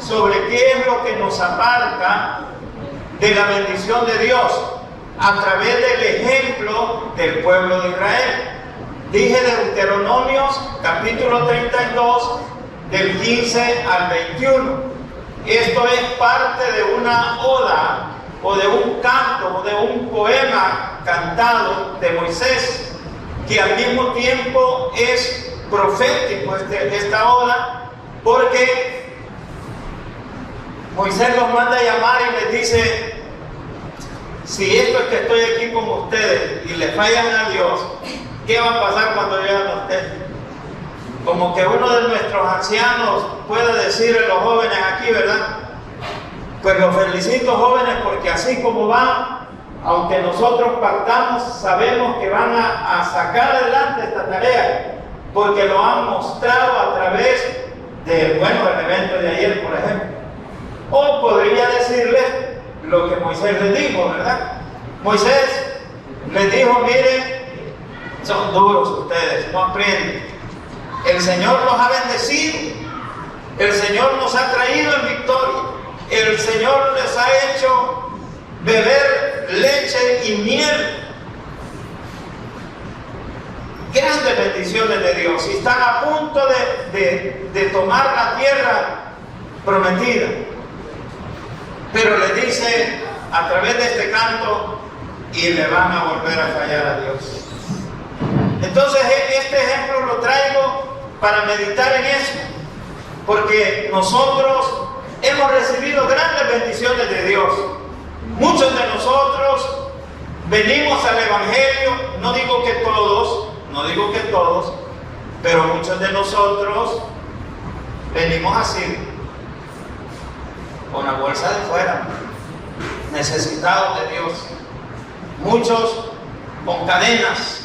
sobre qué es lo que nos aparta de la bendición de Dios a través del ejemplo del pueblo de Israel. Dije Deuteronomios capítulo 32 del 15 al 21. Esto es parte de una oda o de un canto o de un poema cantado de Moisés, que al mismo tiempo es profético esta oda, porque Moisés los manda a llamar y les dice: si esto es que estoy aquí con ustedes y le fallan a Dios, ¿qué va a pasar cuando lleguen a ustedes? Como que uno de nuestros ancianos puede decir a los jóvenes aquí, ¿verdad? Pues los felicito, jóvenes, porque así como van, aunque nosotros pactamos, sabemos que van a sacar adelante esta tarea, porque lo han mostrado a través del evento de ayer, por ejemplo. O podría decirles lo que Moisés les dijo, ¿verdad? Moisés les dijo: miren, son duros ustedes, no aprenden. El Señor los ha bendecido, el Señor nos ha traído en victoria, el Señor les ha hecho beber leche y miel. Grandes bendiciones de Dios, y están a punto de tomar la tierra prometida. Pero le dice a través de este canto: y le van a volver a fallar a Dios. Entonces este ejemplo lo traigo para meditar en eso, porque nosotros hemos recibido grandes bendiciones de Dios. Muchos de nosotros venimos al Evangelio, no digo que todos, pero muchos de nosotros venimos así, con la bolsa de fuera, necesitados de Dios. Muchos con cadenas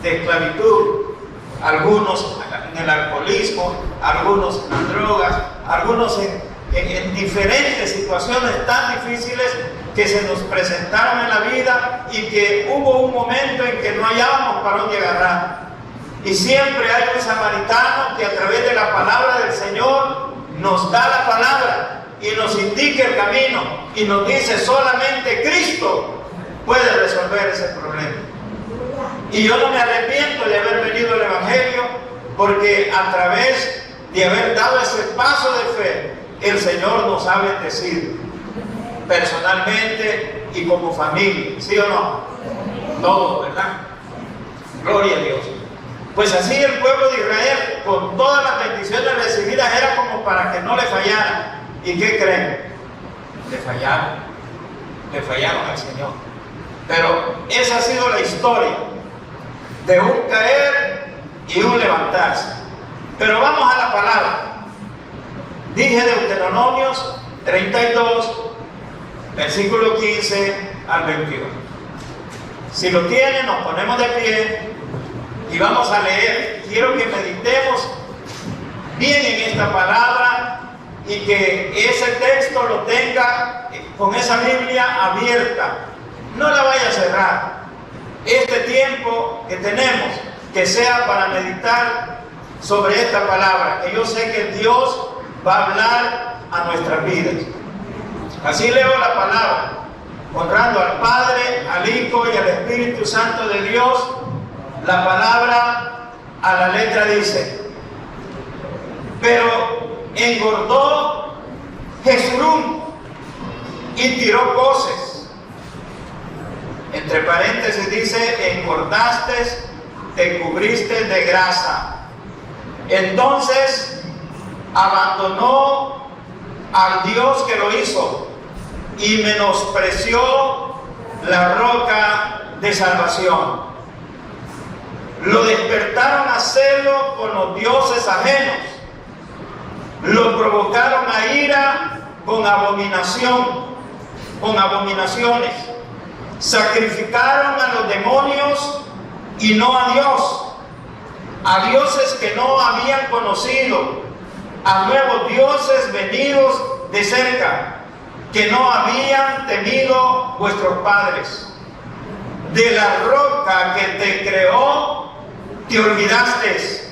de esclavitud, algunos en el alcoholismo, algunos en las drogas, algunos en diferentes situaciones tan difíciles que se nos presentaron en la vida, y que hubo un momento en que no hallábamos para dónde agarrar. Y siempre hay un samaritano que a través de la palabra del Señor nos da la palabra y nos indica el camino y nos dice: solamente Cristo puede resolver ese problema. Y yo no me arrepiento de haber venido al Evangelio, porque a través de haber dado ese paso de fe, el Señor nos ha bendecido personalmente y como familia, ¿sí o no? Todos, ¿verdad? Gloria a Dios. Pues así el pueblo de Israel, con todas las bendiciones recibidas, era como para que no le fallaran. ¿Y qué creen? Le fallaron al Señor. Pero esa ha sido la historia de un caer y un levantarse. Pero vamos a la palabra. Dije Deuteronomios 32, versículo 15 al 21. Si lo tienen, nos ponemos de pie y vamos a leer. Quiero que meditemos bien en esta palabra y que ese texto lo tenga con esa Biblia abierta. No la vaya a cerrar. Este tiempo que tenemos, que sea para meditar sobre esta palabra, que yo sé que Dios va a hablar a nuestras vidas. Así leo la palabra, honrando al Padre, al Hijo y al Espíritu Santo de Dios. La palabra a la letra dice: pero engordó Jeshurún y tiró coces. Entre paréntesis dice: engordaste, te cubriste de grasa. Entonces abandonó al Dios que lo hizo y menospreció la roca de salvación. Lo despertaron a celo con los dioses ajenos. Lo provocaron a ira con abominaciones. Sacrificaron a los demonios y no a Dios, a dioses que no habían conocido, a nuevos dioses venidos de cerca, que no habían temido vuestros padres. De la roca que te creó, te olvidaste.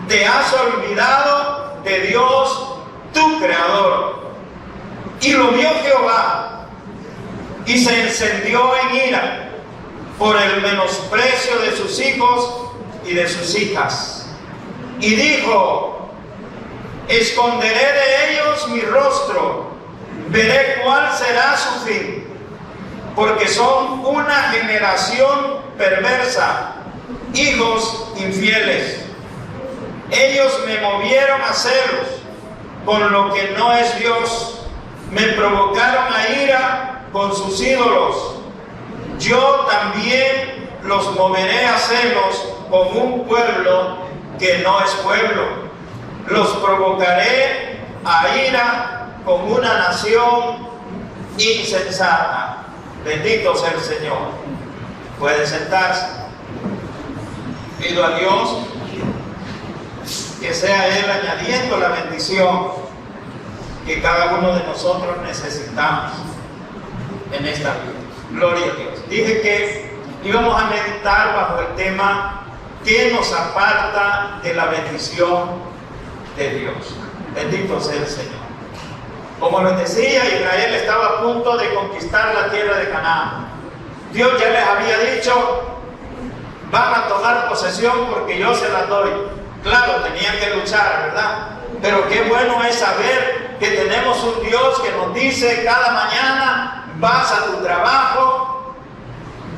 Te has olvidado de Dios, tu Creador. Y lo vio Jehová, y se encendió en ira por el menosprecio de sus hijos y de sus hijas. Y dijo: esconderé de ellos mi rostro, veré cuál será su fin, porque son una generación perversa, hijos infieles. Ellos me movieron a celos con lo que no es Dios, me provocaron a ira con sus ídolos. Yo también los moveré a celos con un pueblo que no es pueblo. Los provocaré a ira con una nación insensata. Bendito sea el Señor. Puede sentarse. Pido a Dios que sea Él añadiendo la bendición que cada uno de nosotros necesitamos en esta vida. Gloria a Dios. Dije que íbamos a meditar bajo el tema: ¿qué nos aparta de la bendición de Dios? Bendito sea el Señor. Como les decía, Israel estaba a punto de conquistar la tierra de Canaán. Dios ya les había dicho: van a tomar posesión porque yo se las doy. Claro, tenían que luchar, ¿verdad? Pero qué bueno es saber que tenemos un Dios que nos dice cada mañana: vas a tu trabajo,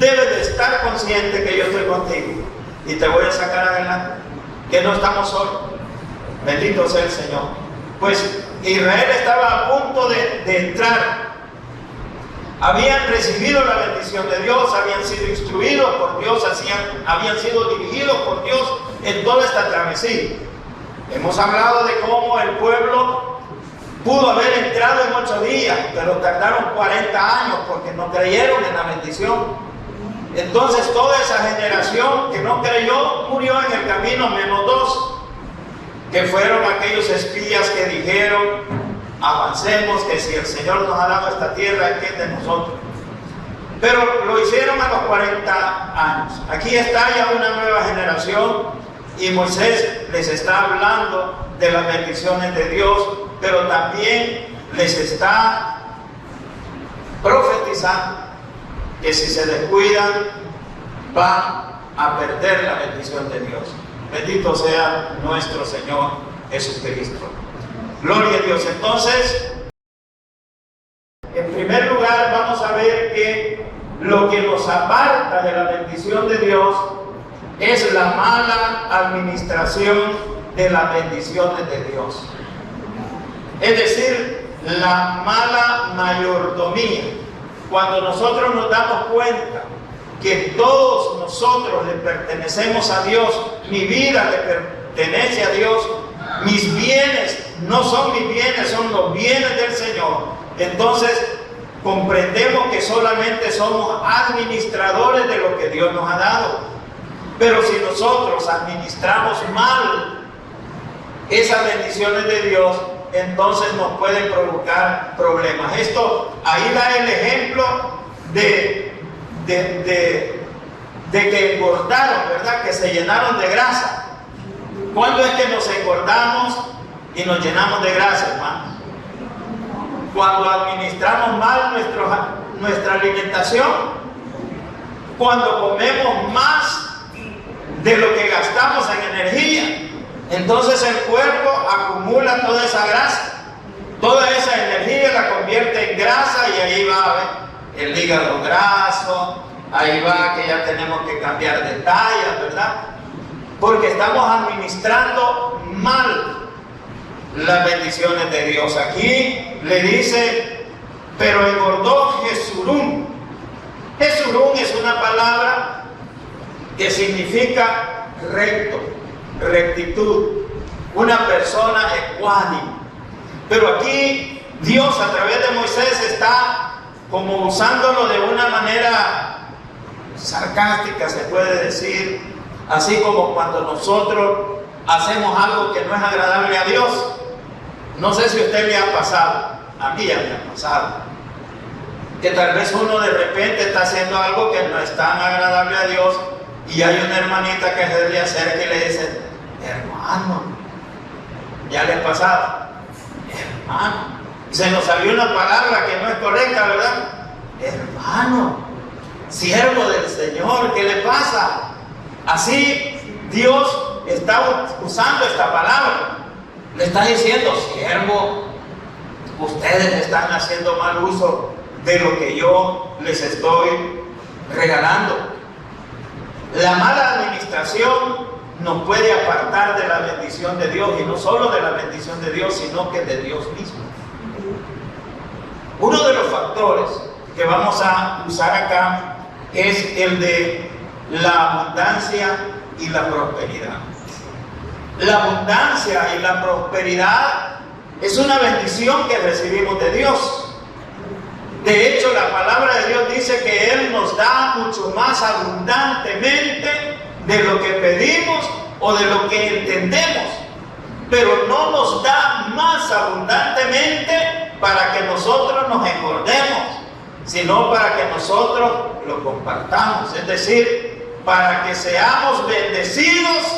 debes de estar consciente que yo estoy contigo y te voy a sacar adelante, que no estamos solos. Bendito sea el Señor. Pues Israel estaba a punto de entrar. Habían recibido la bendición de Dios, habían sido instruidos por Dios, habían sido dirigidos por Dios en toda esta travesía. Hemos hablado de cómo el pueblo pudo haber entrado en 8 días, pero tardaron 40 años porque no creyeron en la bendición. Entonces toda esa generación que no creyó murió en el camino, menos 2, que fueron aquellos espías que dijeron: avancemos, que si el Señor nos ha dado esta tierra, ¿qué es de nosotros? Pero lo hicieron a los 40 años. Aquí está ya una nueva generación y Moisés les está hablando de las bendiciones de Dios, pero también les está profetizando que si se descuidan van a perder la bendición de Dios. Bendito sea nuestro Señor Jesucristo. Gloria a Dios. Entonces, en primer lugar, vamos a ver que lo que nos aparta de la bendición de Dios es la mala administración de las bendiciones de Dios. Es decir, la mala mayordomía. Cuando nosotros nos damos cuenta que todos nosotros le pertenecemos a Dios, mi vida le pertenece a Dios, mis bienes no son mis bienes, son los bienes del Señor. Entonces comprendemos que solamente somos administradores de lo que Dios nos ha dado. Pero si nosotros administramos mal esas bendiciones de Dios, entonces nos pueden provocar problemas. Esto, ahí da el ejemplo de que engordaron, ¿verdad? Que se llenaron de grasa. ¿Cuándo es que nos engordamos y nos llenamos de grasa, hermano? Cuando administramos mal nuestra alimentación, cuando comemos más de lo que gastamos en energía, entonces el cuerpo acumula toda esa grasa, toda esa energía la convierte en grasa y ahí va el hígado graso, ahí va que ya tenemos que cambiar de talla, ¿verdad? Porque estamos administrando mal las bendiciones de Dios. Aquí le dice: pero engordó Jesurún. Jesurún es una palabra que significa recto, rectitud, una persona ecuánime. Pero aquí Dios a través de Moisés está como usándolo de una manera sarcástica, se puede decir, así como cuando nosotros hacemos algo que no es agradable a Dios. No sé si a usted le ha pasado, a mí ya me ha pasado, que tal vez uno de repente está haciendo algo que no es tan agradable a Dios y hay una hermanita que se le acerca y le dice: hermano, ya le ha pasado, hermano, Se nos salió una palabra que no es correcta, ¿verdad? Hermano, siervo del Señor, ¿qué le pasa? Así Dios está usando esta palabra. Le está diciendo, siervo, ustedes están haciendo mal uso de lo que yo les estoy regalando. La mala administración nos puede apartar de la bendición de Dios, y no solo de la bendición de Dios, sino que de Dios mismo. Uno de los factores que vamos a usar acá es el de la abundancia y la prosperidad. La abundancia y la prosperidad es una bendición que recibimos de Dios. De hecho, la palabra de Dios dice que Él nos da mucho más abundantemente de lo que pedimos o de lo que entendemos, pero no nos da más abundantemente para que nosotros nos engordemos, sino para que nosotros lo compartamos, es decir, para que seamos bendecidos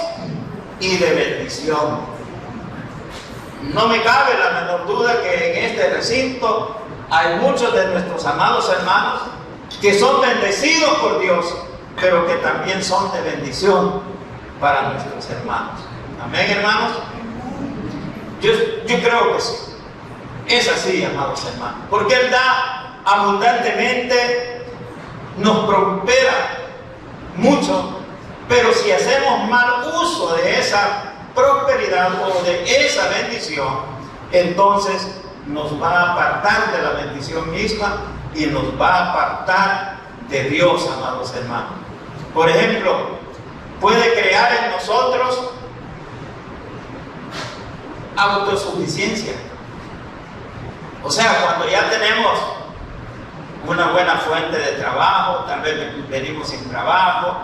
y de bendición. No me cabe la menor duda que en este recinto hay muchos de nuestros amados hermanos que son bendecidos por Dios, pero que también son de bendición para nuestros hermanos. Amén, hermanos. Yo creo que sí. Es así, amados hermanos, porque Él da abundantemente, nos prospera mucho, pero si hacemos mal uso de esa prosperidad o de esa bendición, entonces nos va a apartar de la bendición misma y nos va a apartar de Dios, amados hermanos. Por ejemplo, puede crear en nosotros autosuficiencia. O sea, cuando ya tenemos una buena fuente de trabajo, tal vez venimos sin trabajo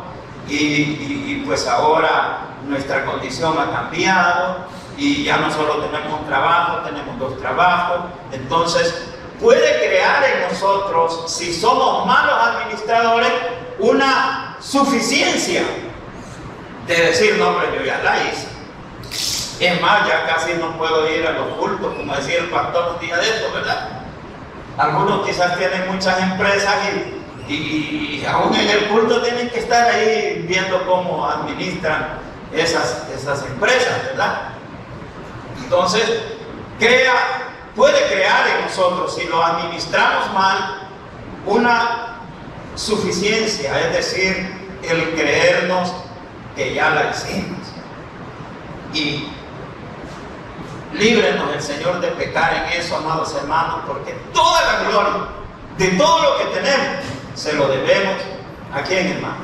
y pues ahora nuestra condición ha cambiado y ya no solo tenemos un trabajo, tenemos 2 trabajos. Entonces puede crear en nosotros, si somos malos administradores, una suficiencia de decir, no, hombre, yo ya la hice. Es más, ya casi no puedo ir a los cultos, como decía el pastor un día de esto, ¿verdad? Algunos quizás tienen muchas empresas y aún en el culto tienen que estar ahí viendo cómo administran esas empresas, ¿verdad? Entonces, puede crear en nosotros, si lo administramos mal, una suficiencia, es decir, el creernos que ya la hicimos. Y líbrenos el Señor de pecar en eso, amados hermanos, porque toda la gloria de todo lo que tenemos se lo debemos a quién, hermano,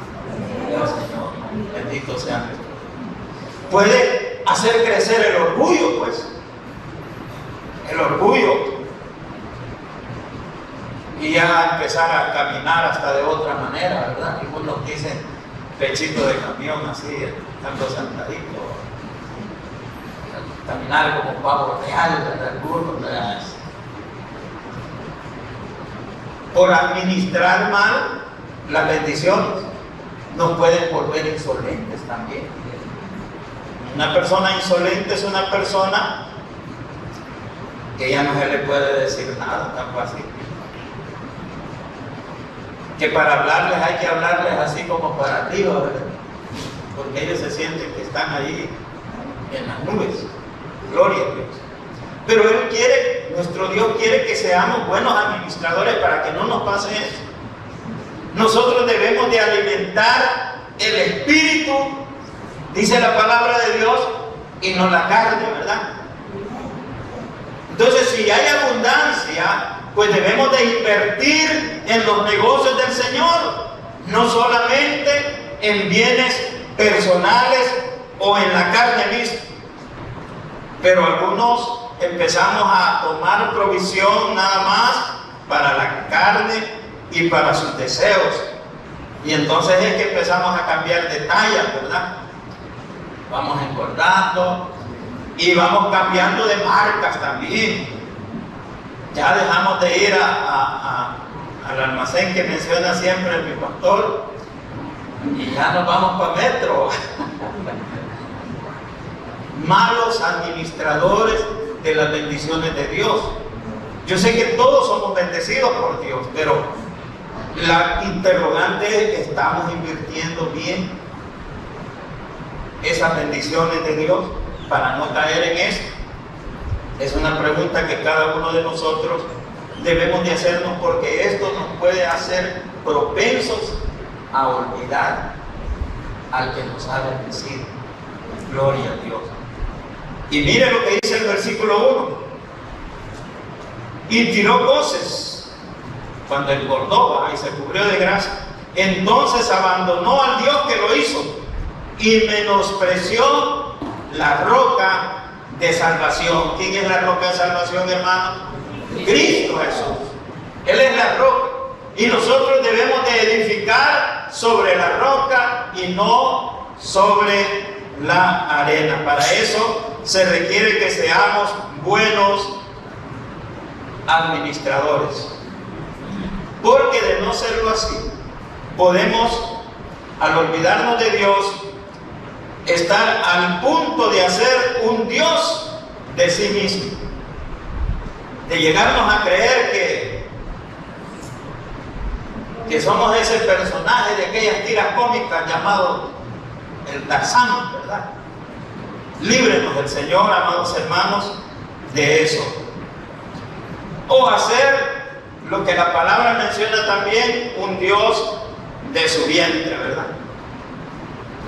al Señor. Bendito sea nuestro Dios. Puede hacer crecer el orgullo, pues, el orgullo, y ya empezar a caminar hasta de otra manera, ¿verdad? Algunos dicen pechito de camión, así, tanto sentadito, caminar como pavo real, ¿verdad? Algunos, ¿verdad? Por administrar mal las bendiciones, nos pueden volver insolentes también. Una persona insolente es una persona que ya no se le puede decir nada tan fácil. Que para hablarles hay que hablarles así como para arriba, ¿verdad? Porque ellos se sienten que están ahí en las nubes. Gloria a Dios. Pero Él quiere, nuestro Dios quiere que seamos buenos administradores para que no nos pase eso. Nosotros debemos de alimentar el espíritu, dice la palabra de Dios, y no la carne, ¿verdad? Entonces, si hay abundancia, pues debemos de invertir en los negocios del Señor, no solamente en bienes personales o en la carne misma. Pero algunos empezamos a tomar provisión nada más para la carne y para sus deseos. Y entonces es que empezamos a cambiar de talla, ¿verdad? Vamos engordando y vamos cambiando de marcas también. Ya dejamos de ir al almacén que menciona siempre mi pastor y ya nos vamos para Metro. Malos administradores de las bendiciones de Dios. Yo sé que todos somos bendecidos por Dios, pero la interrogante es, ¿estamos invirtiendo bien esas bendiciones de Dios para no caer en eso? Es una pregunta que cada uno de nosotros debemos de hacernos, porque esto nos puede hacer propensos a olvidar al que nos ha bendecido. Gloria a Dios. Y mire lo que dice el versículo 1. Y tiró voces cuando engordó y se cubrió de grasa. Entonces abandonó al Dios que lo hizo y menospreció la roca de salvación. ¿Quién es la roca de salvación, hermano? Cristo Jesús. Él es la roca. Y nosotros debemos de edificar sobre la roca y no sobre la arena. Para eso se requiere que seamos buenos administradores. Porque de no serlo así, podemos, al olvidarnos de Dios, estar al punto de hacer un Dios de sí mismo, de llegarnos a creer que somos ese personaje de aquellas tiras cómicas llamado el Tarzán, ¿verdad? Líbrenos del Señor, amados hermanos, de eso. O hacer lo que la palabra menciona también, un Dios de su vientre, ¿verdad?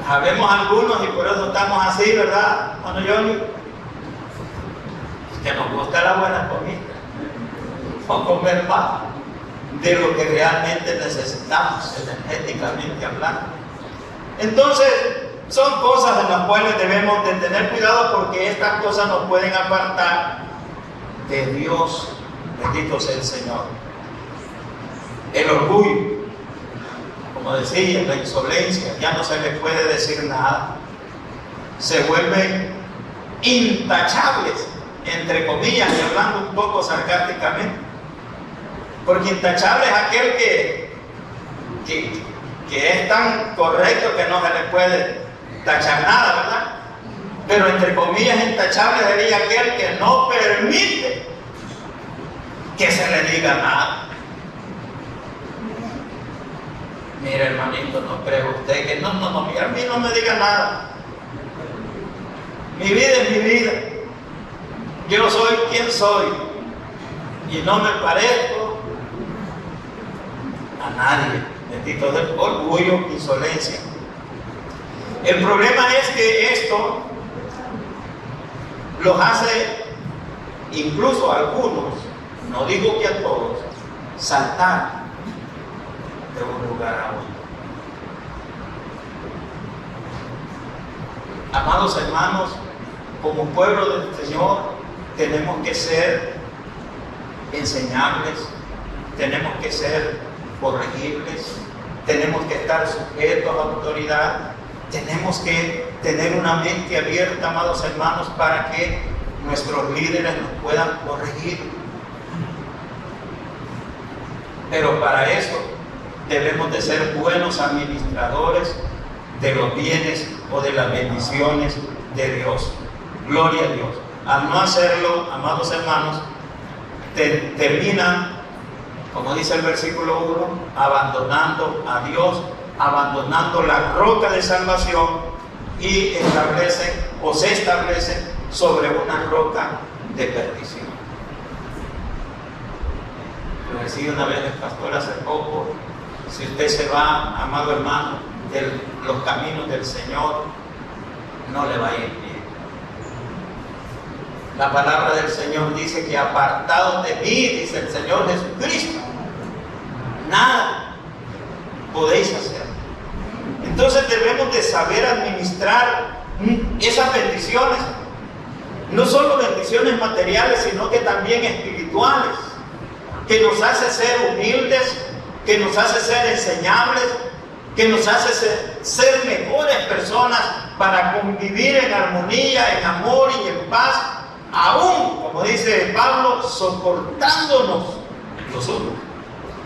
Sabemos algunos y por eso estamos así, ¿verdad? Cuando yo que nos gusta la buena comida, o comer más de lo que realmente necesitamos energéticamente hablando. Entonces, son cosas en las cuales debemos de tener cuidado, porque estas cosas nos pueden apartar de Dios. Bendito sea el Señor. El orgullo, como decía, la insolencia, ya no se les puede decir nada. Se vuelven intachables, entre comillas, y hablando un poco sarcásticamente. Porque intachable es aquel que es tan correcto que no se le puede tachar nada, ¿verdad? Pero entre comillas, intachable sería aquel que no permite que se le diga nada. Mire, hermanito, no cree usted que no, mira, a mí no me diga nada. Mi vida es mi vida. Yo soy quien soy y no me parezco a nadie. Bendito del orgullo, insolencia. El problema es que esto los hace, incluso a algunos, no digo que a todos, saltar de un lugar a otro. Amados hermanos, como pueblo del Señor tenemos que ser enseñables, tenemos que ser corregibles, tenemos que estar sujetos a la autoridad, tenemos que tener una mente abierta, amados hermanos, para que nuestros líderes nos puedan corregir. Pero para eso debemos de ser buenos administradores de los bienes o de las bendiciones de Dios. Gloria a Dios. Al no hacerlo, amados hermanos, terminan, como dice el versículo 1, abandonando a Dios, abandonando la roca de salvación, y se establecen sobre una roca de perdición. Lo decía una vez el pastor hace poco: si usted se va, amado hermano, de los caminos del Señor, no le va a ir bien. La palabra del Señor dice que apartados de mí, dice el Señor Jesucristo, nada podéis hacer. Entonces debemos de saber administrar esas bendiciones, no solo bendiciones materiales, sino que también espirituales, que nos hace ser humildes, que nos hace ser enseñables, que nos hace ser mejores personas para convivir en armonía, en amor y en paz, aún, como dice Pablo, soportándonos los unos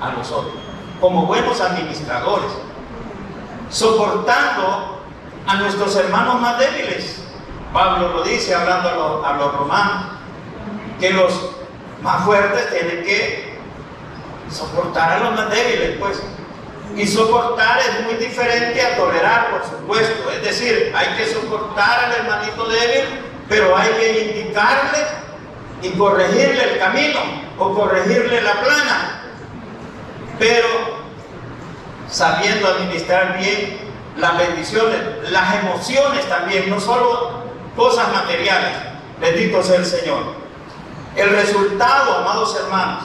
a los otros, como buenos administradores, soportando a nuestros hermanos más débiles. Pablo lo dice hablando a los romanos, que los más fuertes tienen que soportar a los más débiles, pues. Y soportar es muy diferente a tolerar, por supuesto. Es decir, hay que soportar al hermanito débil, pero hay que indicarle y corregirle el camino o corregirle la plana, pero sabiendo administrar bien las bendiciones, las emociones también, no solo cosas materiales. Bendito sea el Señor. El resultado, amados hermanos,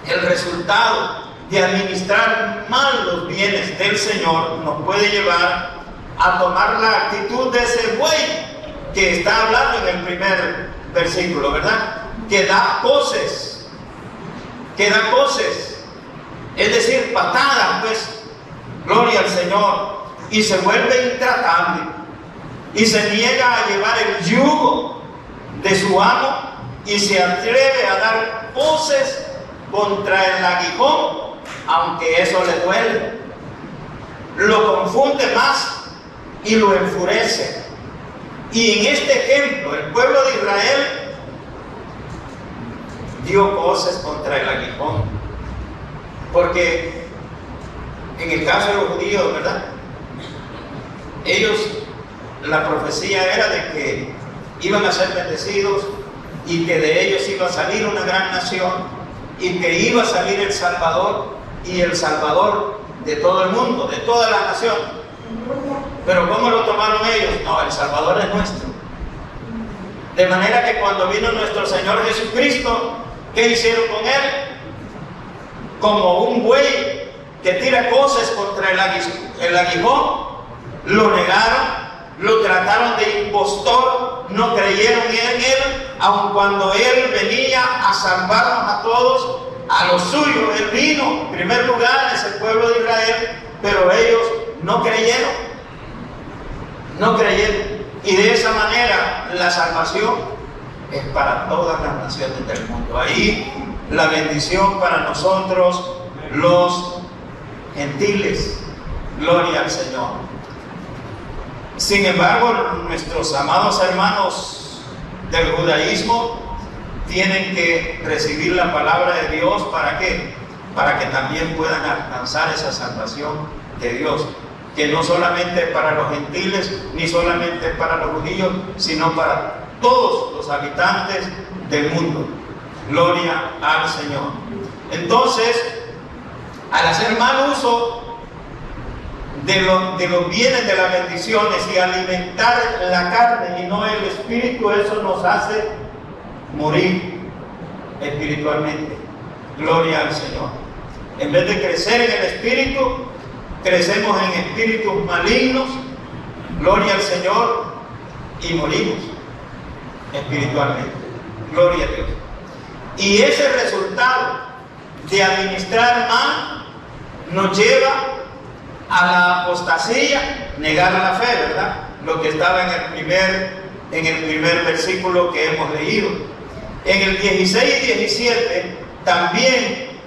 el resultado de administrar mal los bienes del Señor nos puede llevar a tomar la actitud de ese buey que está hablando en el primer versículo, ¿verdad? Que da coces, es decir, patadas, pues, gloria al Señor, y se vuelve intratable, y se niega a llevar el yugo de su amo, y se atreve a dar coces contra el aguijón, aunque eso le duele. Lo confunde más y lo enfurece. Y en este ejemplo, el pueblo de Israel dio coces contra el aguijón, porque en el caso de los judíos, ¿verdad? Ellos, la profecía era de que iban a ser bendecidos y que de ellos iba a salir una gran nación y que iba a salir el Salvador, y el Salvador de todo el mundo, de toda la nación. Pero ¿cómo lo tomaron ellos? No, el Salvador es nuestro. De manera que cuando vino nuestro Señor Jesucristo, ¿qué hicieron con Él? Como un buey que tira coces contra el aguijón, lo negaron, lo trataron de impostor, no creyeron en Él, aun cuando Él venía a salvarnos a todos, a los suyos. Él vino en primer lugar, es el pueblo de Israel, pero ellos no creyeron, y de esa manera la salvación es para todas las naciones del mundo. Ahí la bendición para nosotros los gentiles, gloria al Señor. Sin embargo, nuestros amados hermanos del judaísmo tienen que recibir la palabra de Dios. ¿Para qué? Para que también puedan alcanzar esa salvación de Dios, que no solamente es para los gentiles, ni solamente es para los judíos, sino para todos los habitantes del mundo. Gloria al Señor. Entonces, al hacer mal uso de los bienes, de las bendiciones, y alimentar la carne y no el espíritu, eso nos hace morir espiritualmente. Gloria al Señor. En vez de crecer en el espíritu, crecemos en espíritus malignos. Gloria al Señor. Y morimos espiritualmente. Gloria a Dios. Y ese resultado de administrar mal nos lleva a la apostasía, negar la fe, ¿verdad? Lo que estaba en el primer versículo que hemos leído. En el 16 y 17 también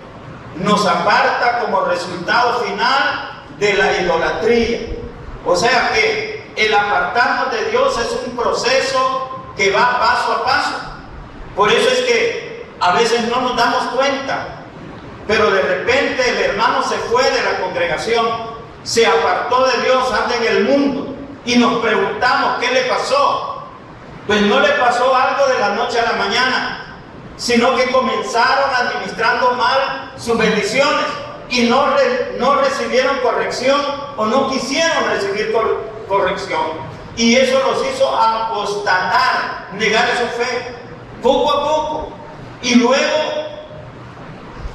nos aparta como resultado final de la idolatría. O sea que el apartarnos de Dios es un proceso que va paso a paso. Por eso es que a veces no nos damos cuenta, pero de repente el hermano se fue de la congregación, se apartó de Dios, anda en el mundo, y nos preguntamos ¿qué le pasó? Pues no le pasó algo de la noche a la mañana, sino que comenzaron administrando mal sus bendiciones y no recibieron corrección, o no quisieron recibir corrección, y eso los hizo apostatar, negar su fe poco a poco, y luego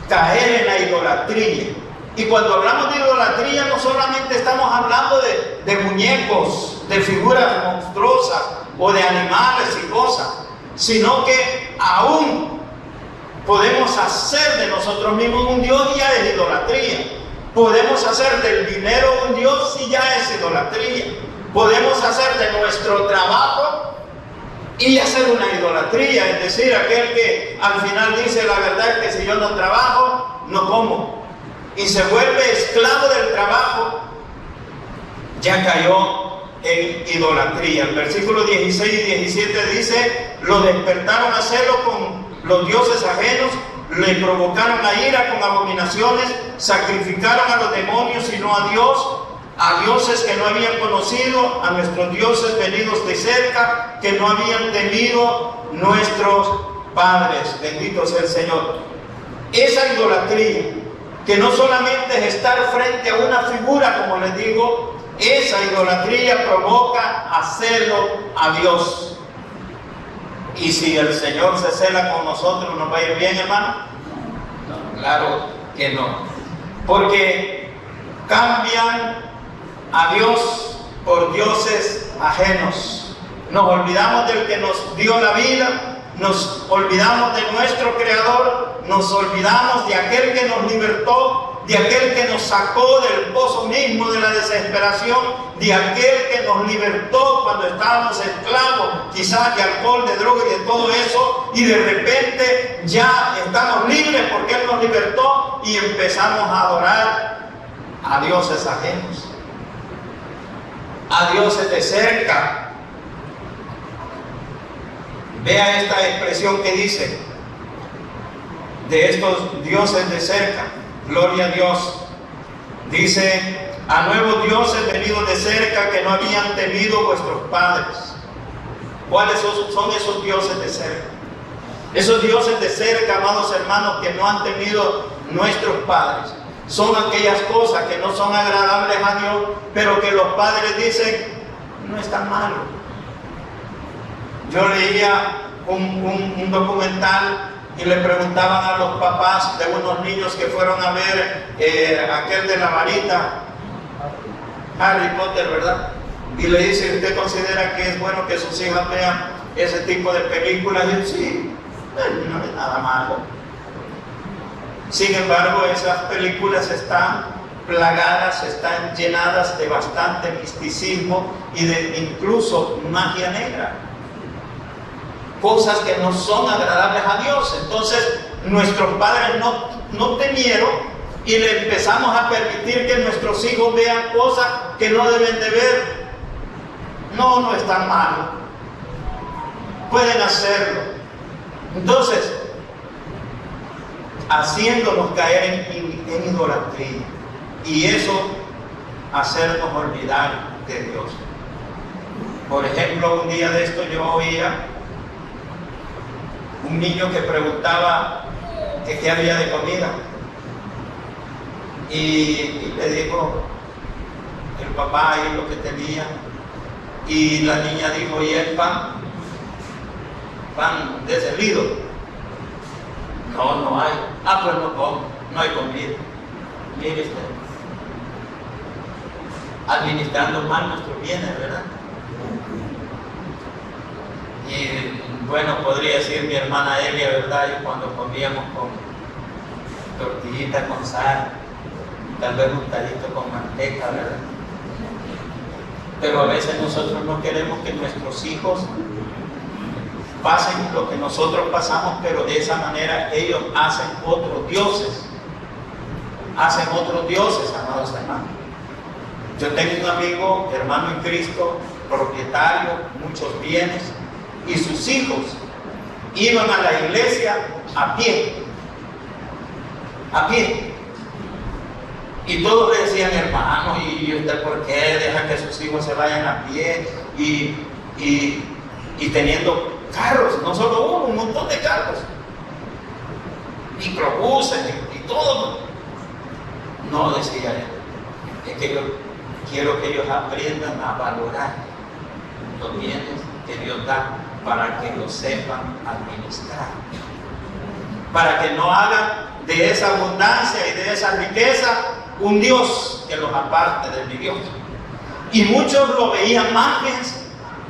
caer en la idolatría. Y cuando hablamos de idolatría, no solamente estamos hablando de muñecos, de figuras monstruosas o de animales y cosas, sino que aún podemos hacer de nosotros mismos un Dios, y ya es idolatría. Podemos hacer del dinero un Dios, y ya es idolatría. Podemos hacer de nuestro trabajo y hacer una idolatría, es decir, aquel que al final dice la verdad es que si yo no trabajo, no como, y se vuelve esclavo del trabajo, ya cayó en idolatría. El versículo 16 y 17 dice: lo despertaron a hacerlo Los dioses ajenos le provocaron la ira con abominaciones, sacrificaron a los demonios y no a Dios, a dioses que no habían conocido, a nuestros dioses venidos de cerca, que no habían temido nuestros padres. Bendito sea el Señor. Esa idolatría, que no solamente es estar frente a una figura, como les digo, esa idolatría provoca a celo a Dios. Y si el Señor se cela con nosotros, ¿nos va a ir bien, hermano? No, claro que no. Porque cambian a Dios por dioses ajenos. Nos olvidamos del que nos dio la vida, nos olvidamos de nuestro Creador, nos olvidamos de aquel que nos libertó, de aquel que nos sacó del pozo mismo de la desesperación, de aquel que nos libertó cuando estábamos esclavos, quizás de alcohol, de droga y de todo eso, y de repente ya estamos libres porque Él nos libertó y empezamos a adorar a dioses ajenos, a dioses de cerca. Vea esta expresión que dice de estos dioses de cerca. Gloria a Dios. Dice: a nuevos dioses venidos de cerca que no habían temido vuestros padres. ¿Cuáles son esos dioses de cerca? Esos dioses de cerca, amados hermanos, que no han temido nuestros padres, son aquellas cosas que no son agradables a Dios, pero que los padres dicen: no es tan malo. Yo leía un documental y le preguntaban a los papás de unos niños que fueron a ver aquel de la varita, Harry Potter, ¿verdad? Y le dice: ¿usted considera que es bueno que sus hijas vean ese tipo de películas? Y él: sí, no es nada malo. Sin embargo, esas películas están plagadas, están llenadas de bastante misticismo y de incluso magia negra. Cosas que no son agradables a Dios. Entonces nuestros padres no temieron y le empezamos a permitir que nuestros hijos vean cosas que no deben de ver. No es tan malo, pueden hacerlo. Entonces, haciéndonos caer en idolatría, y eso hacernos olvidar de Dios. Por ejemplo, un día de esto yo oía un niño que preguntaba que qué había de comida, y le dijo el papá ahí lo que tenía, y la niña dijo: ¿y el pan? ¿Pan deshervido? No hay. Pues no hay comida. Mire usted, administrando mal nuestros bienes, ¿verdad? Y bueno, podría decir mi hermana Elia, ¿verdad? Y cuando comíamos con tortillita con sal, tal vez un talito con manteca, ¿verdad? Pero a veces nosotros no queremos que nuestros hijos pasen lo que nosotros pasamos, pero de esa manera ellos hacen otros dioses. Hacen otros dioses, amados hermanos. Yo tengo un amigo, hermano en Cristo, propietario, muchos bienes, y sus hijos iban a la iglesia a pie. Y todos le decían: hermano, ¿y usted por qué deja que sus hijos se vayan a pie? Y teniendo carros, no solo uno, un montón de carros, microbuses y todo. No, decía él, es que yo quiero que ellos aprendan a valorar los bienes que Dios da, para que lo sepan administrar, para que no hagan de esa abundancia y de esa riqueza un Dios que los aparte de mi Dios. Y muchos lo veían más bien.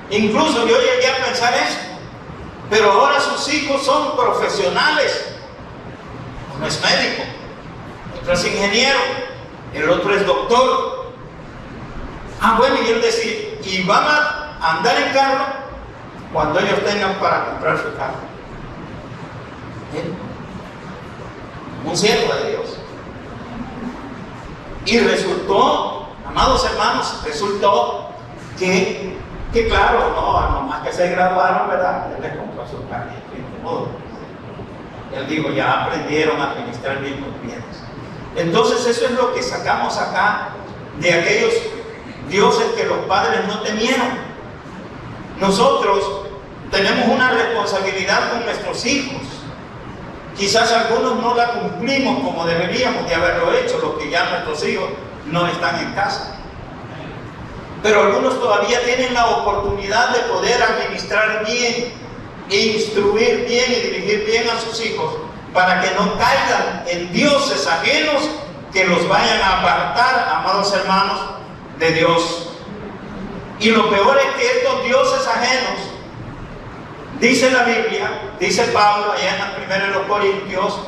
Incluso yo llegué a pensar eso. Pero ahora sus hijos son profesionales. Uno es médico, otro es ingeniero, el otro es doctor. Bueno, y él decía: y van a andar en carro cuando ellos tengan para comprar su carro. Un siervo de Dios. Y resultó, amados hermanos, que claro, no más que se graduaron, ¿verdad? Él les compró su carro. Él dijo, ya aprendieron a administrar bien los bienes. Entonces eso es lo que sacamos acá de aquellos dioses que los padres no temieron. Nosotros tenemos una responsabilidad con nuestros hijos. Quizás algunos no la cumplimos como deberíamos de haberlo hecho, los que ya nuestros hijos no están en casa. Pero algunos todavía tienen la oportunidad de poder administrar bien, e instruir bien y dirigir bien a sus hijos, para que no caigan en dioses ajenos que los vayan a apartar, amados hermanos, de Dios. Y lo peor es que estos dioses ajenos, dice la Biblia, dice Pablo allá en la primera de los Corintios,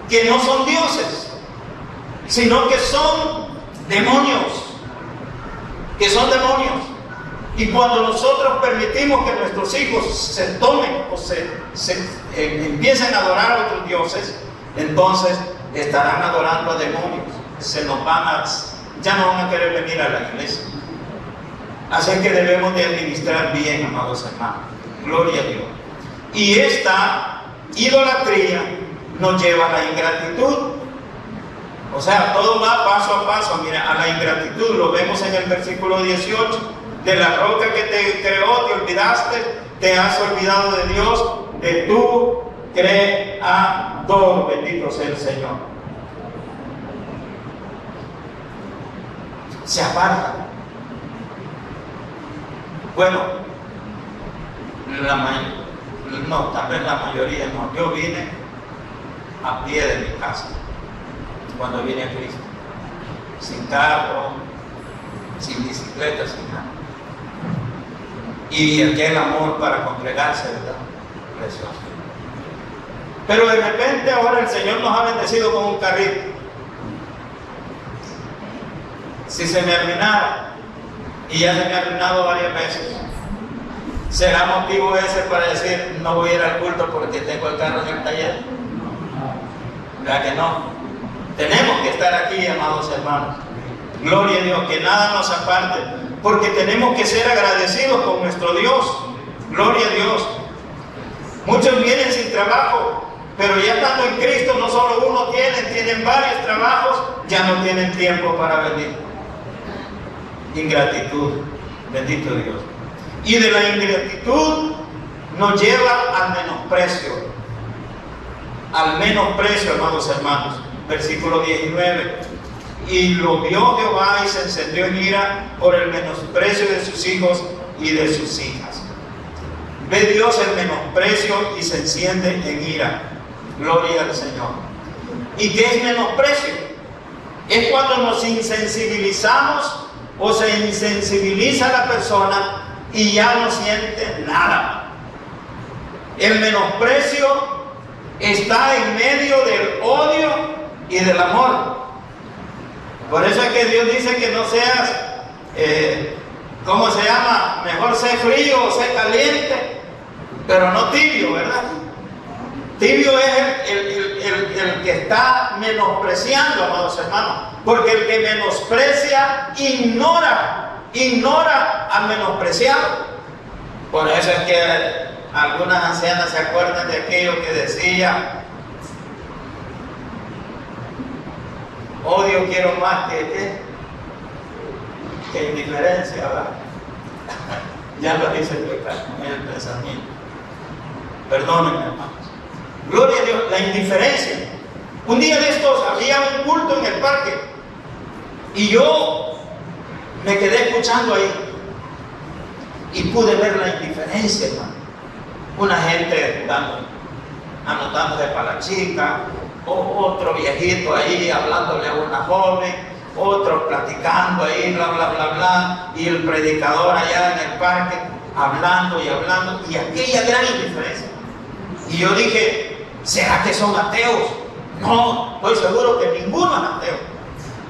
que no son dioses, sino que son demonios. Que son demonios. Y cuando nosotros permitimos que nuestros hijos se tomen o empiecen a adorar a otros dioses, entonces estarán adorando a demonios. Ya no van a querer venir a la iglesia. Así que debemos de administrar bien, amados hermanos. Gloria a Dios. Y esta idolatría nos lleva a la ingratitud. O sea, todo va paso a paso. Mira, a la ingratitud. Lo vemos en el versículo 18. De la roca que te creó, te olvidaste, te has olvidado de Dios, de tu creador. Bendito sea el Señor. Se aparta. Bueno, tal vez la mayoría no. Yo vine a pie de mi casa cuando vine a Cristo, sin carro, sin bicicleta, sin nada. Y aquel amor para congregarse, ¿verdad? Precioso. Pero de repente ahora el Señor nos ha bendecido con un carrito. Si se me arruinara, y ya se me ha arruinado varias veces, ¿será motivo ese para decir no voy a ir al culto porque tengo el carro en el taller? ¿Verdad que no? Tenemos que estar aquí, amados hermanos. Gloria a Dios, que nada nos aparte, porque tenemos que ser agradecidos con nuestro Dios. Gloria a Dios. Muchos vienen sin trabajo, pero ya estando en Cristo, no solo uno tienen varios trabajos, ya no tienen tiempo para venir. Ingratitud, bendito Dios. Y de la ingratitud nos lleva al menosprecio, amados hermanos. Versículo 19. Y lo vio Jehová y se encendió en ira por el menosprecio de sus hijos y de sus hijas. Ve Dios el menosprecio y se enciende en ira. Gloria al Señor. ¿Y qué es menosprecio? Es cuando nos insensibilizamos o se insensibiliza la persona y ya no siente nada. El menosprecio está en medio del odio y del amor. Por eso es que Dios dice que no seas, ¿cómo se llama? Mejor sé frío o sé caliente, pero no tibio, ¿verdad? Tibio es el que está menospreciando, amados hermanos, porque el que menosprecia ignora al menospreciado. Por eso es que algunas ancianas se acuerdan de aquello que decía: odio quiero más que indiferencia, ¿verdad? Ya lo dice el pensamiento. Perdónenme, hermanos. Gloria a Dios, la indiferencia. Un día de estos había un culto en el parque y yo me quedé escuchando ahí y pude ver la indiferencia, hermano. Una gente anotándose para la chica, otro viejito ahí hablándole a una joven, otro platicando ahí, bla, bla, bla, bla, y el predicador allá en el parque hablando, y aquella gran indiferencia. Y yo dije, ¿será que son ateos? No, estoy seguro que ninguno es ateo,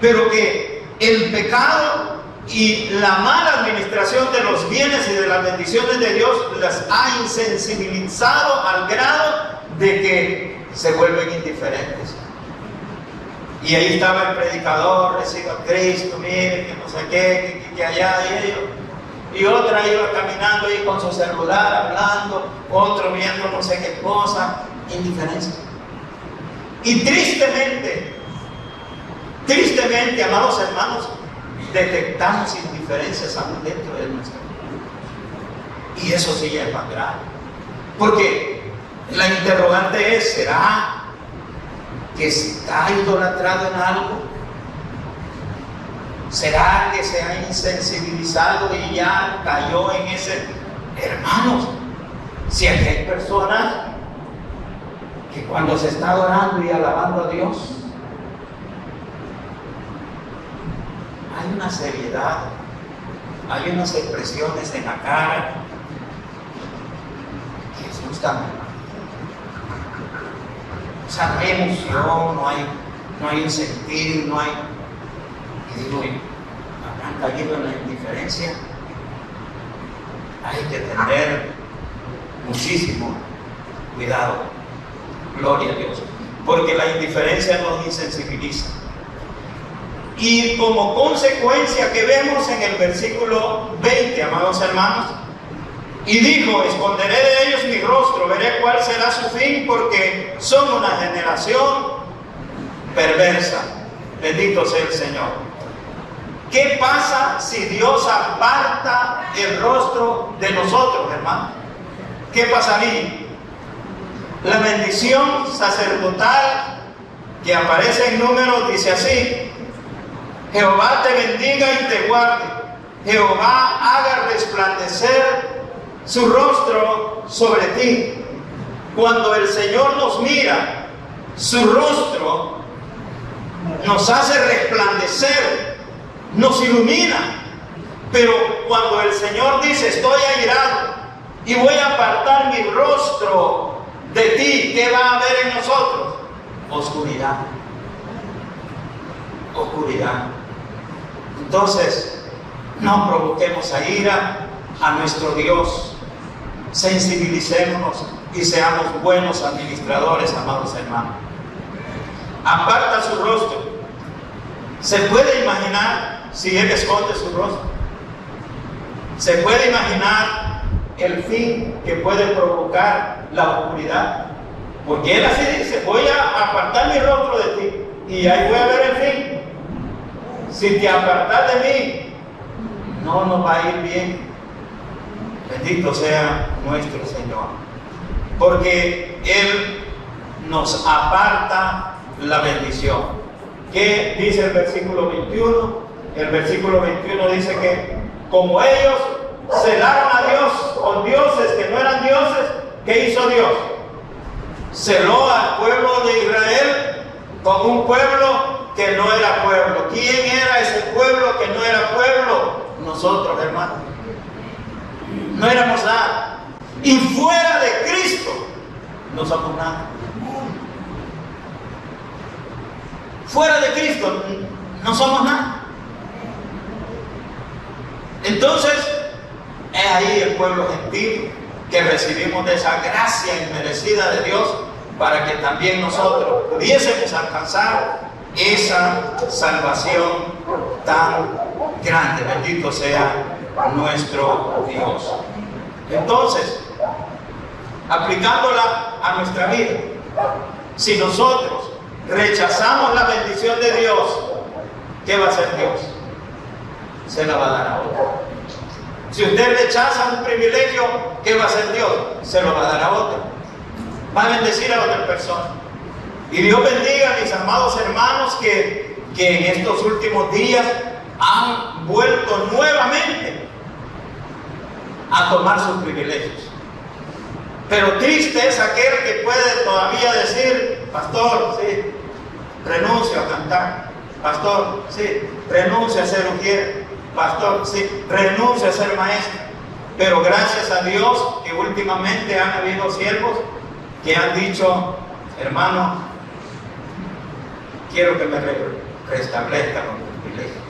pero que el pecado y la mala administración de los bienes y de las bendiciones de Dios las ha insensibilizado al grado de que se vuelven indiferentes. Y ahí estaba el predicador, reciba a Cristo, mire, que no sé qué, que allá y ellos. Y otra iba caminando ahí con su celular, hablando, otro viendo no sé qué cosa. Indiferencia. Y tristemente, amados hermanos, detectamos indiferencias aún dentro de nuestra vida. Y eso sí ya es más grave. Porque la interrogante es, ¿será que está idolatrado en algo? ¿Será que se ha insensibilizado y ya cayó en ese? Hermanos, si aquí hay personas que cuando se está adorando y alabando a Dios, hay una seriedad, hay unas expresiones en la cara que asustan. O sea, no hay emoción, no hay un sentir, no hay... Y digo, ¿habrán caído en la indiferencia? Hay que tener muchísimo cuidado. Gloria a Dios. Porque la indiferencia nos insensibiliza. Y como consecuencia que vemos en el versículo 20, amados hermanos, y dijo, esconderé de ellos mi rostro, veré cuál será su fin, porque son una generación perversa. Bendito sea el Señor. ¿Qué pasa si Dios aparta el rostro de nosotros, hermanos? ¿Qué pasaría? La bendición sacerdotal que aparece en Números dice así: Jehová te bendiga y te guarde. Jehová haga resplandecer su rostro sobre ti. Cuando el Señor nos mira, su rostro nos hace resplandecer, nos ilumina. Pero cuando el Señor dice, estoy airado y voy a apartar mi rostro de ti, ¿qué va a haber en nosotros? Oscuridad. Oscuridad. Entonces, no provoquemos a ira a nuestro Dios. Sensibilicémonos y seamos buenos administradores, amados hermanos. Aparta su rostro. ¿Se puede imaginar si Él esconde su rostro? ¿Se puede imaginar el fin que puede provocar la oscuridad? Porque Él así dice, voy a apartar mi rostro de ti y ahí voy a ver el fin. Si te apartas de mí, no nos va a ir bien. Bendito sea nuestro Señor. Porque Él nos aparta la bendición. ¿Qué dice el versículo 21? El versículo 21 dice que como ellos celaron a Dios con dioses que no eran dioses, ¿qué hizo Dios? Celó al pueblo de Israel con un pueblo que no era pueblo. ¿Quién era ese pueblo que no era pueblo? Nosotros, hermanos. No éramos nada. Y fuera de Cristo no somos nada. Fuera de Cristo no somos nada. Entonces, es ahí el pueblo gentil que recibimos de esa gracia inmerecida de Dios para que también nosotros pudiésemos alcanzar esa salvación tan grande. Bendito sea nuestro Dios. Entonces, aplicándola a nuestra vida, si nosotros rechazamos la bendición de Dios, ¿qué va a hacer Dios? Se la va a dar a otro. Si usted rechaza un privilegio, ¿qué va a hacer Dios? Se lo va a dar a otro. Va a bendecir a otra persona. Y Dios bendiga a mis amados hermanos que en estos últimos días han vuelto nuevamente a tomar sus privilegios. Pero triste es aquel que puede todavía decir, pastor, sí, renuncio a cantar. Pastor, sí, renuncio a ser ujier. Pastor, sí, renuncio a ser maestro. Pero gracias a Dios que últimamente han habido siervos que han dicho, hermano, quiero que me restablezcan los privilegios.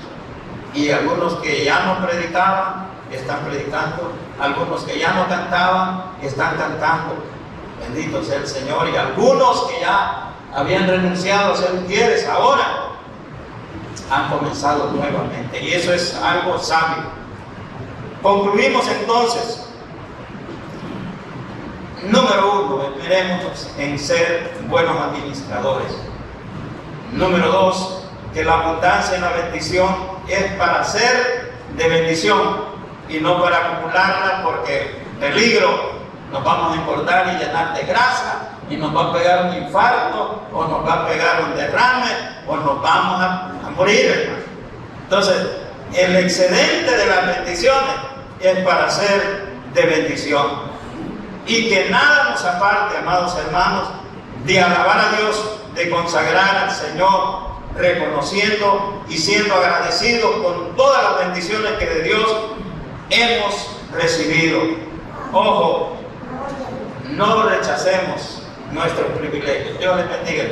Y algunos que ya no predicaban, están predicando. Algunos que ya no cantaban, están cantando. Bendito sea el Señor. Y algunos que ya habían renunciado a ser ujieres, ahora han comenzado nuevamente. Y eso es algo sabio. Concluimos entonces. Número 1, esperemos en ser buenos administradores. Número 2, que la abundancia en la bendición es para ser de bendición y no para acumularla, porque peligro, nos vamos a engordar y llenar de grasa y nos va a pegar un infarto o nos va a pegar un derrame o nos vamos a morir, hermano. Entonces, el excedente de las bendiciones es para ser de bendición. Y que nada nos aparte, amados hermanos, de alabar a Dios, de consagrar al Señor, reconociendo y siendo agradecidos con todas las bendiciones que de Dios hemos recibido. Ojo, no rechacemos nuestros privilegios. Dios les bendiga.